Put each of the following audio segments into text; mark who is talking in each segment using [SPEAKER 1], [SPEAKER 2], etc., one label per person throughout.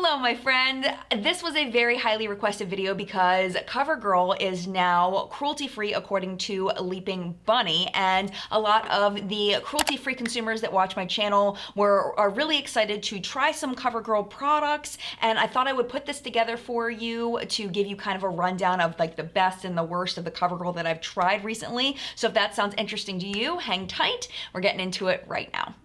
[SPEAKER 1] Hello, my friend. This was a very highly requested video because CoverGirl is now cruelty-free according to Leaping Bunny, and a lot of the cruelty-free consumers that watch my channel are really excited to try some CoverGirl products, and I thought I would put this together for you to give you kind of a rundown of like the best and the worst of the CoverGirl that I've tried recently. So if that sounds interesting to you, hang tight. We're getting into it right now.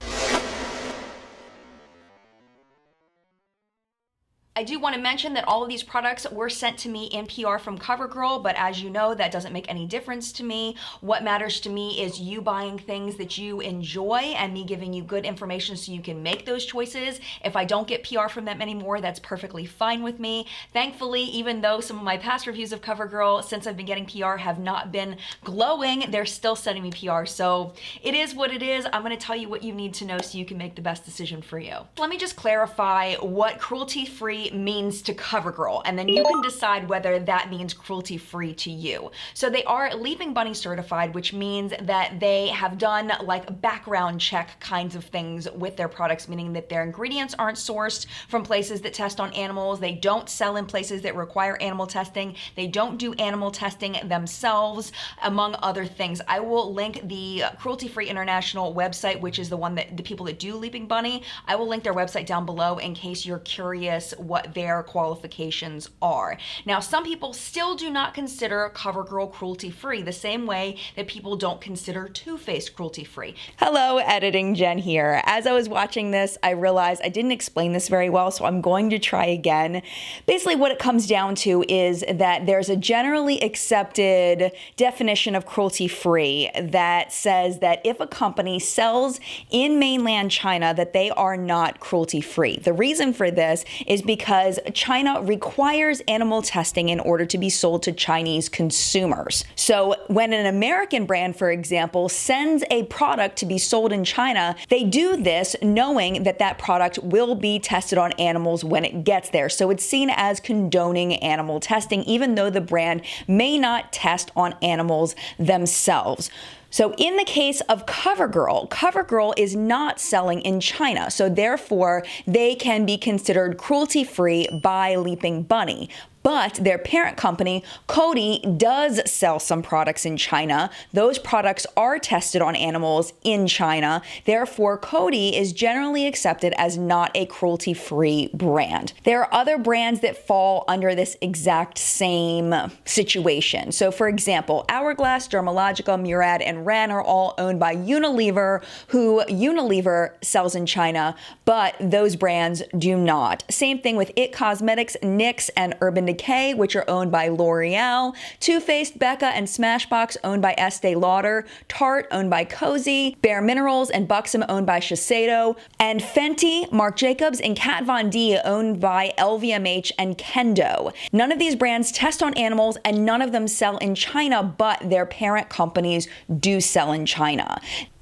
[SPEAKER 1] I do want to mention that all of these products were sent to me in PR from CoverGirl, but as you know, that doesn't make any difference to me. What matters to me is you buying things that you enjoy and me giving you good information so you can make those choices. If I don't get PR from them anymore, that's perfectly fine with me. Thankfully, even though some of my past reviews of CoverGirl since I've been getting PR have not been glowing, they're still sending me PR. So it is what it is. I'm going to tell you what you need to know so you can make the best decision for you. Let me just clarify what cruelty-free means to CoverGirl, and then you can decide whether that means cruelty-free to you. So they are Leaping Bunny Certified, which means that they have done like background check kinds of things with their products, meaning that their ingredients aren't sourced from places that test on animals. They don't sell in places that require animal testing. They don't do animal testing themselves, among other things. I will link the Cruelty-free International website, which is the one that the people that do Leaping Bunny, I will link their website down below in case you're curious what their qualifications are. Now, some people still do not consider CoverGirl cruelty-free the same way that people don't consider Too Faced cruelty-free. Hello, editing Jen here. As I was watching this, I realized I didn't explain this very well, so I'm going to try again. Basically, what it comes down to is that there's a generally accepted definition of cruelty-free that says that if a company sells in mainland China, that they are not cruelty-free. The reason for this is because China requires animal testing in order to be sold to Chinese consumers. So when an American brand, for example, sends a product to be sold in China, they do this knowing that that product will be tested on animals when it gets there. So it's seen as condoning animal testing, even though the brand may not test on animals themselves. So in the case of CoverGirl, CoverGirl is not selling in China, so therefore they can be considered cruelty-free by Leaping Bunny. But their parent company, Coty, does sell some products in China. Those products are tested on animals in China. Therefore, Coty is generally accepted as not a cruelty-free brand. There are other brands that fall under this exact same situation. So for example, Hourglass, Dermalogica, Murad, and Ren are all owned by Unilever, who Unilever sells in China, but those brands do not. Same thing with IT Cosmetics, NYX, and Urban Decay, which are owned by L'Oreal, Too Faced, Becca, and Smashbox owned by Estee Lauder, Tarte owned by Cozy, Bare Minerals and Buxom owned by Shiseido, and Fenty, Marc Jacobs, and Kat Von D owned by LVMH and Kendo. None of these brands test on animals and none of them sell in China, but their parent companies do sell in China.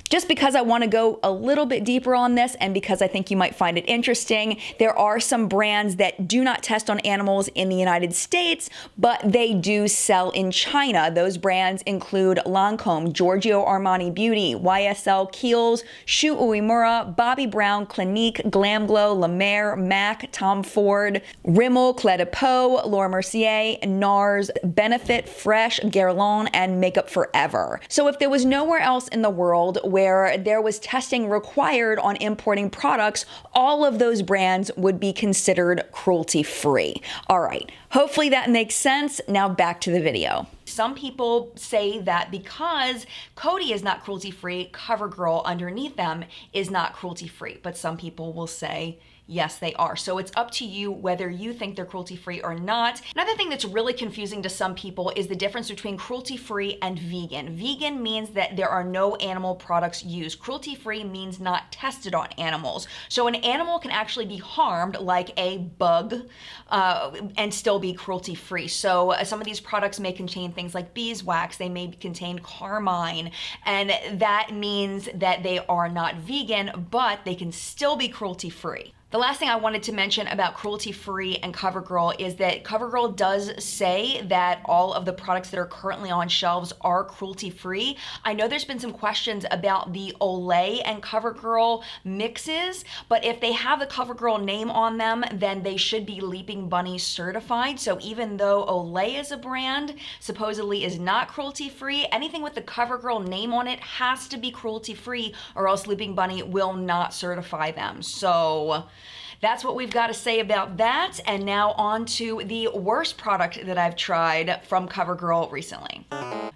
[SPEAKER 1] Just because I want to go a little bit deeper on this and because I think you might find it interesting, there are some brands that do not test on animals in the United States, but they do sell in China. Those brands include Lancome, Giorgio Armani Beauty, YSL, Kiehl's, Shu Uemura, Bobbi Brown, Clinique, GlamGlow, La Mer, MAC, Tom Ford, Rimmel, Clé de Peau, Laura Mercier, NARS, Benefit, Fresh, Guerlain, and Makeup Forever. So if there was nowhere else in the world where there was testing required on importing products, all of those brands would be considered cruelty-free. All right, hopefully that makes sense. Now back to the video. Some people say that because Coty is not cruelty-free, CoverGirl underneath them is not cruelty-free, but some people will say yes, they are. So it's up to you whether you think they're cruelty-free or not. Another thing that's really confusing to some people is the difference between cruelty-free and vegan. Vegan means that there are no animal products used. Cruelty-free means not tested on animals. So an animal can actually be harmed, like a bug, and still be cruelty-free. So some of these products may contain things like beeswax, they may contain carmine, and that means that they are not vegan, but they can still be cruelty-free. The last thing I wanted to mention about Cruelty-free and CoverGirl is that CoverGirl does say that all of the products that are currently on shelves are cruelty-free. I know there's been some questions about the Olay and CoverGirl mixes, but if they have the CoverGirl name on them, then they should be Leaping Bunny certified. So even though Olay is a brand, supposedly is not cruelty-free, anything with the CoverGirl name on it has to be cruelty-free, or else Leaping Bunny will not certify them. So that's what we've got to say about that. And now on to the worst product that I've tried from CoverGirl recently.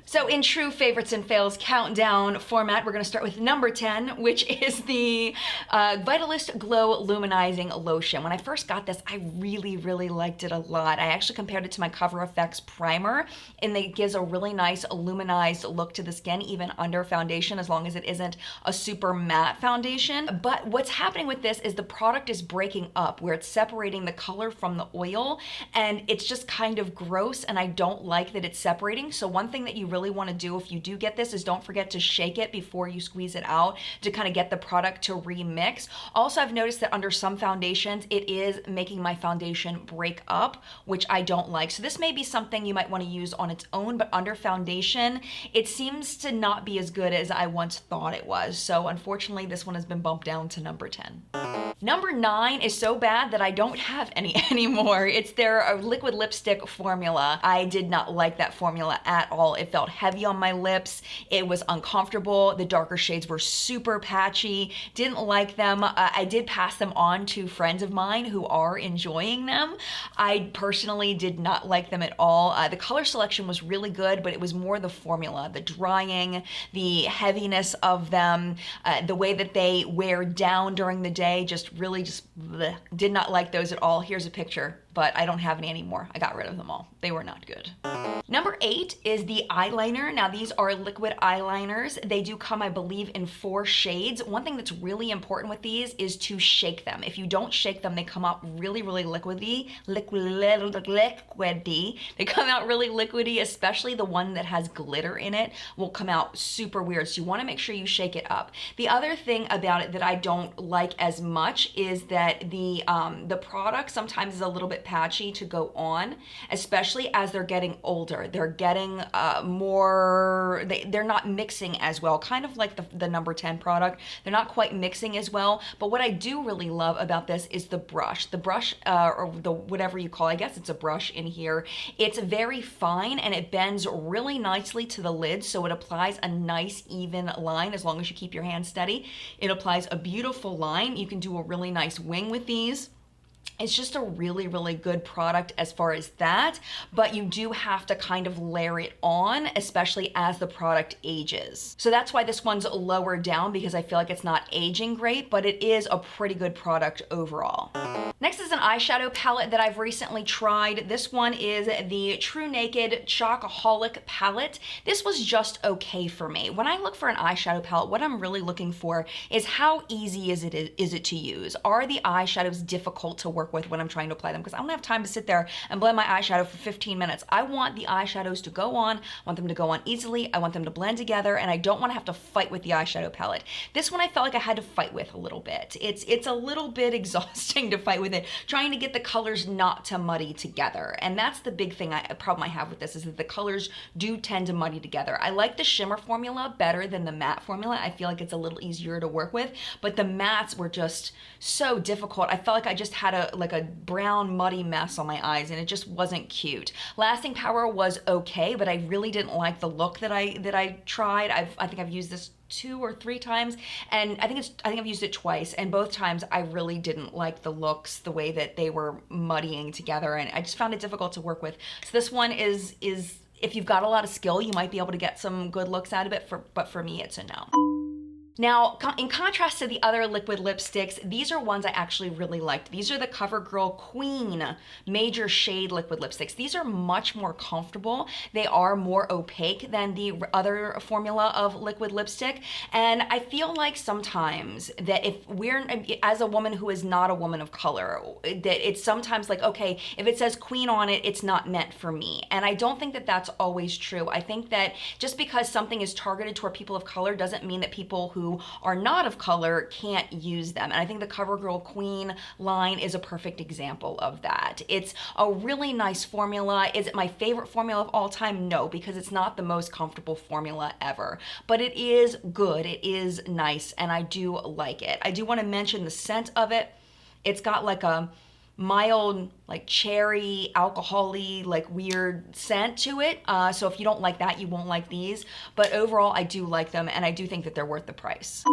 [SPEAKER 1] So in true favorites and fails countdown format, we're going to start with number 10, which is the Vitalist Glow Luminizing Lotion. When I first got this, I really, really liked it a lot. I actually compared it to my Cover FX primer, and it gives a really nice luminized look to the skin, even under foundation, as long as it isn't a super matte foundation. But what's happening with this is the product is breaking up, where it's separating the color from the oil, and it's just kind of gross, and I don't like that it's separating. So one thing that you really want to do if you do get this is don't forget to shake it before you squeeze it out to kind of get the product to remix. Also, I've noticed that under some foundations, it is making my foundation break up, which I don't like. So this may be something you might want to use on its own, but under foundation, it seems to not be as good as I once thought it was. So unfortunately, this one has been bumped down to number 10. Number 9 is so bad that I don't have any anymore. It's their liquid lipstick formula. I did not like that formula at all. It felt heavy on my lips. It was uncomfortable. The darker shades were super patchy. Didn't like them. I did pass them on to friends of mine who are enjoying them. I personally did not like them at all. The color selection was really good, but it was more the formula, the drying, the heaviness of them, the way that they wear down during the day, just really just bleh. Did not like those at all. Here's a picture, but I don't have any anymore. I got rid of them all. They were not good. Number 8 is the eyeliner. Now these are liquid eyeliners. They do come, I believe, in 4 shades. One thing that's really important with these is to shake them. If you don't shake them, they come out really, really liquidy. They come out really liquidy, especially the one that has glitter in it will come out super weird. So you want to make sure you shake it up. The other thing about it that I don't like as much is that the product sometimes is a little bit patchy to go on, especially as they're getting older. They're getting more, they're not mixing as well, kind of like the number 10 product. They're not quite mixing as well, but what I do really love about this is the brush. The brush, or the whatever you call it, I guess it's a brush in here. It's very fine and it bends really nicely to the lid, so it applies a nice even line as long as you keep your hand steady. It applies a beautiful line. You can do a really nice wing with these. It's just a really, really good product as far as that, but you do have to kind of layer it on, especially as the product ages. So that's why this one's lower down, because I feel like it's not aging great, but it is a pretty good product overall. Next is an eyeshadow palette that I've recently tried. This one is the True Naked Chocoholic palette. This was just okay for me. When I look for an eyeshadow palette, what I'm really looking for is how easy is it to use? Are the eyeshadows difficult to work with when I'm trying to apply them? Because I don't have time to sit there and blend my eyeshadow for 15 minutes. I want the eyeshadows to go on. I want them to go on easily. I want them to blend together, and I don't want to have to fight with the eyeshadow palette. This one I felt like I had to fight with a little bit. It's a little bit exhausting to fight with it, trying to get the colors not to muddy together. And that's the big thing, problem I have with this, is that the colors do tend to muddy together. I like the shimmer formula better than the matte formula. I feel like it's a little easier to work with, but the mattes were just so difficult. I felt like I just had a brown muddy mess on my eyes, and it just wasn't cute. Lasting power was okay, but I really didn't like the look that I tried. I think I've used this 2 or 3 times, and I think I've used it twice, and both times I really didn't like the looks, the way that they were muddying together, and I just found it difficult to work with. So this one is if you've got a lot of skill, you might be able to get some good looks out of it, but for me, it's a no. Now, in contrast to the other liquid lipsticks, these are ones I actually really liked. These are the CoverGirl Queen Major Shade Liquid Lipsticks. These are much more comfortable. They are more opaque than the other formula of liquid lipstick. And I feel like sometimes that if we're, as a woman who is not a woman of color, that it's sometimes like, okay, if it says Queen on it, it's not meant for me. And I don't think that that's always true. I think that just because something is targeted toward people of color doesn't mean that people who who are not of color can't use them. And I think the CoverGirl Queen line is a perfect example of that. It's a really nice formula. Is it my favorite formula of all time? No, because it's not the most comfortable formula ever. But it is good, it is nice, and I do like it. I do want to mention the scent of it. It's got like a mild, like cherry, alcohol-y, like weird scent to it. So if you don't like that, you won't like these. But overall, I do like them, and I do think that they're worth the price.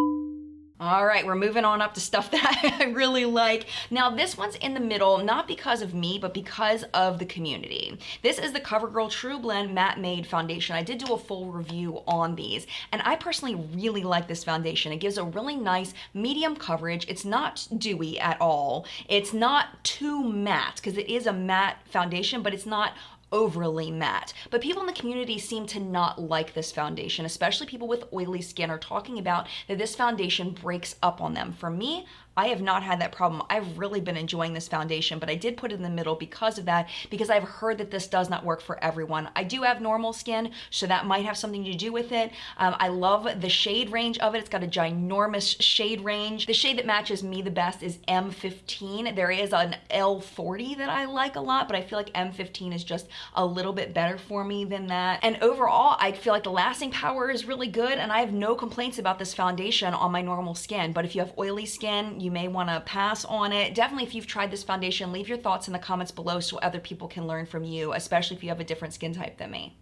[SPEAKER 1] All right, we're moving on up to stuff that I really like. Now this one's in the middle, not because of me, but because of the community. This is the CoverGirl True Blend Matte Made Foundation. I did do a full review on these, and I personally really like this foundation. It gives a really nice medium coverage. It's not dewy at all. It's not too matte, because it is a matte foundation, but it's not overly matte. But people in the community seem to not like this foundation, especially people with oily skin are talking about that this foundation breaks up on them. For me, I have not had that problem. I've really been enjoying this foundation, but I did put it in the middle because of that, because I've heard that this does not work for everyone. I do have normal skin, so that might have something to do with it. I love the shade range of it. It's got a ginormous shade range. The shade that matches me the best is M15. There is an L40 that I like a lot, but I feel like M15 is just a little bit better for me than that. And overall, I feel like the lasting power is really good, and I have no complaints about this foundation on my normal skin. But if you have oily skin, you may want to pass on it. Definitely, if you've tried this foundation, leave your thoughts in the comments below so other people can learn from you, especially if you have a different skin type than me.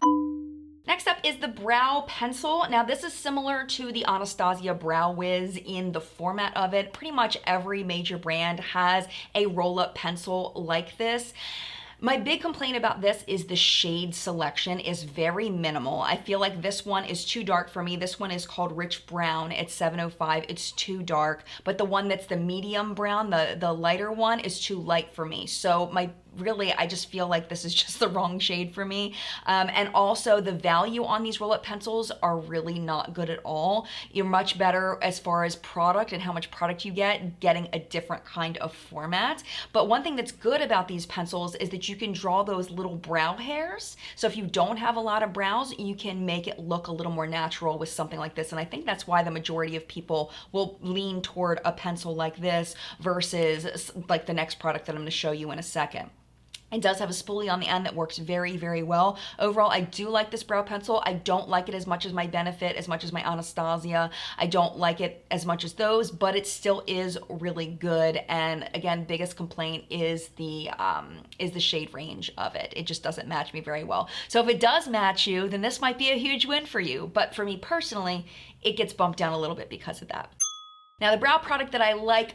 [SPEAKER 1] Next up is the Brow Pencil. Now this is similar to the Anastasia Brow Wiz in the format of it. Pretty much every major brand has a roll-up pencil like this. My big complaint about this is the shade selection is very minimal. I feel like this one is too dark for me. This one is called Rich Brown. It's 705. It's too dark. But the one that's the medium brown, the lighter one, is too light for me. So really, I just feel like this is just the wrong shade for me. And also the value on these roll-up pencils are really not good at all. You're much better as far as product and how much product you get, getting a different kind of format. But one thing that's good about these pencils is that you can draw those little brow hairs. So if you don't have a lot of brows, you can make it look a little more natural with something like this. And I think that's why the majority of people will lean toward a pencil like this versus like the next product that I'm going to show you in a second. It does have a spoolie on the end that works very, very well. Overall, I do like this brow pencil. I don't like it as much as my Benefit, as much as my Anastasia. I don't like it as much as those, but it still is really good. And again, biggest complaint is the shade range of it. It just doesn't match me very well. So if it does match you, then this might be a huge win for you. But for me personally, it gets bumped down a little bit because of that. Now, the brow product that I like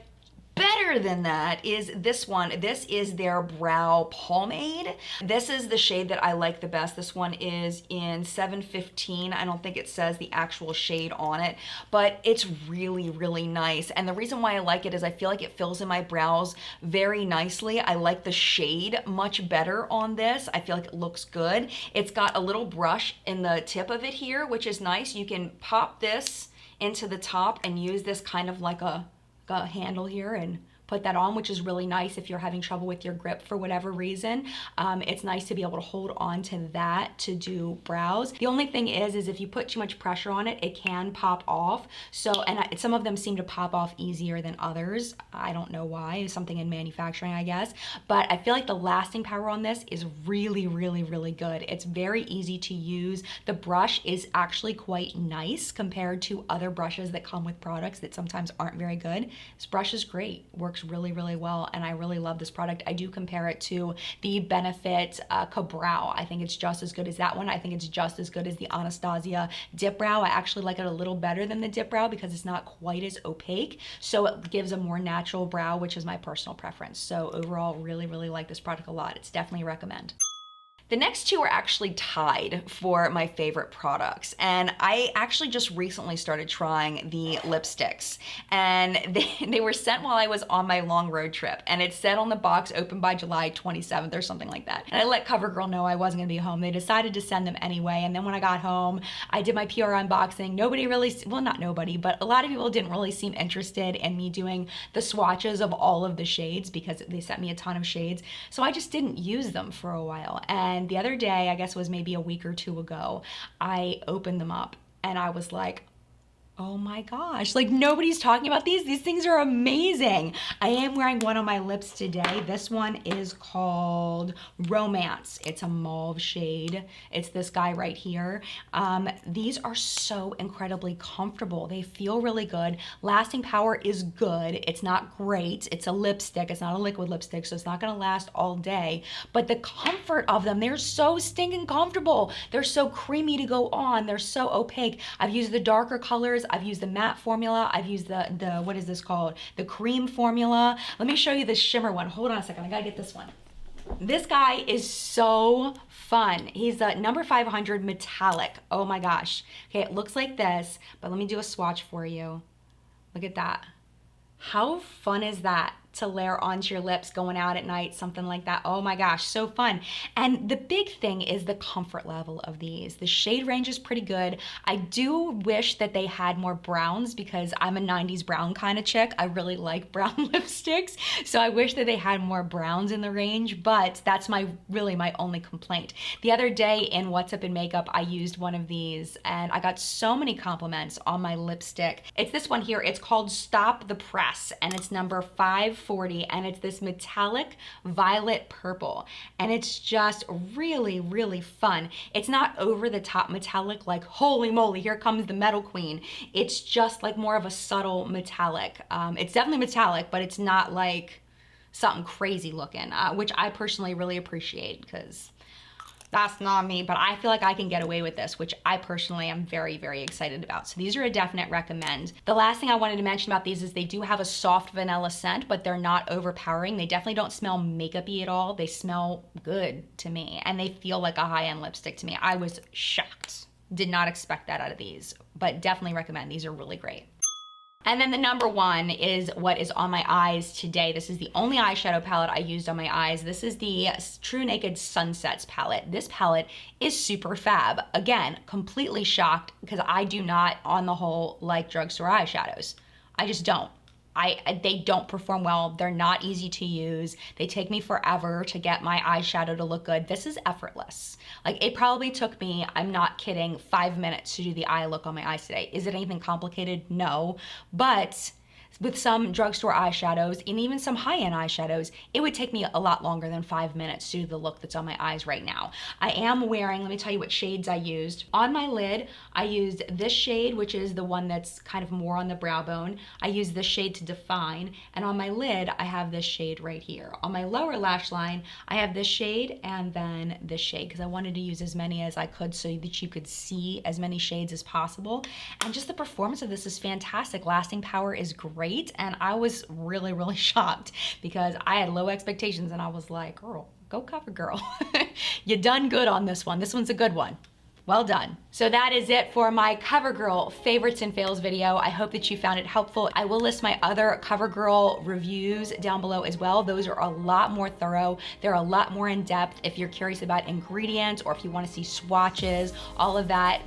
[SPEAKER 1] better than that is this one. This is their brow pomade. This is the shade that I like the best. This one is in 715. I don't think it says the actual shade on it, but it's really, really nice. And the reason why I like it is I feel like it fills in my brows very nicely. I like the shade much better on this. I feel like it looks good. It's got a little brush in the tip of it here, which is nice. You can pop this into the top and use this kind of like a handle here and put that on, which is really nice if you're having trouble with your grip for whatever reason. It's nice to be able to hold on to that to do brows. The only thing is if you put too much pressure on it, it can pop off. So, and some of them seem to pop off easier than others. I don't know why. It's something in manufacturing, I guess. But I feel like the lasting power on this is really, really, really good. It's very easy to use. The brush is actually quite nice compared to other brushes that come with products that sometimes aren't very good. This brush is great. Works really, really well, and I really love this product. I do compare it to the Benefit Ka-Brow. I think it's just as good as that one. I think it's just as good as the Anastasia Dip Brow. I actually like it a little better than the Dip Brow because it's not quite as opaque, so it gives a more natural brow, which is my personal preference. So overall, really, really like this product a lot. It's definitely a recommend. The next two are actually tied for my favorite products, and I actually just recently started trying the lipsticks, and they were sent while I was on my long road trip, and it said on the box open by July 27th or something like that. And I let CoverGirl know I wasn't gonna be home. They decided to send them anyway, and then when I got home, I did my PR unboxing. Nobody really, well, not nobody, but a lot of people didn't really seem interested in me doing the swatches of all of the shades because they sent me a ton of shades, so I just didn't use them for a while. And the other day, I guess it was maybe a week or two ago, I opened them up and I was like, Oh my gosh, like nobody's talking about these. These things are amazing. I am wearing one on my lips today. This one is called Romance. It's a mauve shade. It's this guy right here. These are so incredibly comfortable. They feel really good. Lasting power is good. It's not great. It's a lipstick. It's not a liquid lipstick, so it's not gonna last all day. But the comfort of them, they're so stinking comfortable. They're so creamy to go on. They're so opaque. I've used the darker colors. I've used the matte formula. I've used the what is this called? The cream formula. Let me show you this shimmer one. Hold on a second, I gotta get this one. This guy is so fun. He's a number 500 metallic. Oh my gosh. Okay, it looks like this, but let me do a swatch for you. Look at that. How fun is that to layer onto your lips going out at night, something like that? Oh my gosh, so fun. And the big thing is the comfort level of these. The shade range is pretty good. I do wish that they had more browns because I'm a 90s brown kind of chick. I really like brown lipsticks. So I wish that they had more browns in the range, but that's really my only complaint. The other day in What's Up in Makeup, I used one of these and I got so many compliments on my lipstick. It's this one here. It's called Stop the Press and it's number 540 and it's this metallic violet purple and it's just really, really fun. It's not over the top metallic like holy moly, here comes the metal queen. It's just like more of a subtle metallic. It's definitely metallic, but it's not like something crazy looking, which I personally really appreciate because that's not me, but I feel like I can get away with this, which I personally am very, very excited about. So these are a definite recommend. The last thing I wanted to mention about these is they do have a soft vanilla scent, but they're not overpowering. They definitely don't smell makeup-y at all. They smell good to me, and they feel like a high-end lipstick to me. I was shocked. Did not expect that out of these, but definitely recommend. These are really great. And then the number one is what is on my eyes today. This is the only eyeshadow palette I used on my eyes. This is the True Naked Sunsets palette. This palette is super fab. Again, completely shocked because I do not, on the whole, like drugstore eyeshadows. I just don't. They don't perform well. They're not easy to use. They take me forever to get my eyeshadow to look good. This is effortless. Like it probably took me, I'm not kidding, 5 minutes to do the eye look on my eyes today. Is it anything complicated? No, but with some drugstore eyeshadows and even some high-end eyeshadows, it would take me a lot longer than 5 minutes to do the look that's on my eyes right now. I am wearing, let me tell you what shades I used. On my lid, I used this shade, which is the one that's kind of more on the brow bone. I used this shade to define, and on my lid, I have this shade right here. On my lower lash line, I have this shade and then this shade, because I wanted to use as many as I could so that you could see as many shades as possible. And just the performance of this is fantastic. Lasting power is great. And I was really, really shocked because I had low expectations and I was like, girl, go CoverGirl. You done good on this one. This one's a good one. Well done. So that is it for my CoverGirl favorites and fails video. I hope that you found it helpful. I will list my other CoverGirl reviews down below as well. Those are a lot more thorough. They're a lot more in depth. If you're curious about ingredients or if you want to see swatches, all of that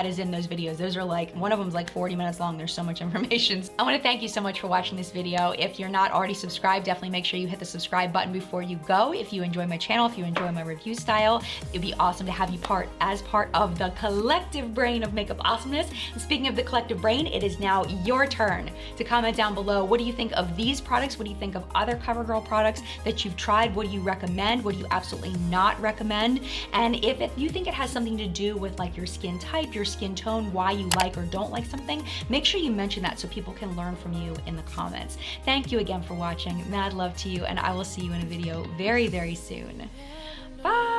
[SPEAKER 1] is in those videos. Those are like, one of them's like 40 minutes long. There's so much information. I want to thank you so much for watching this video. If you're not already subscribed, definitely make sure you hit the subscribe button before you go. If you enjoy my channel, if you enjoy my review style, it'd be awesome to have you as part of the collective brain of makeup awesomeness. And speaking of the collective brain, it is now your turn to comment down below. What do you think of these products? What do you think of other CoverGirl products that you've tried? What do you recommend? What do you absolutely not recommend? And if you think it has something to do with like your skin type, your skin tone, why you like or don't like something, make sure you mention that so people can learn from you in the comments. Thank you again for watching. Mad love to you, and I will see you in a video very, very soon. Bye.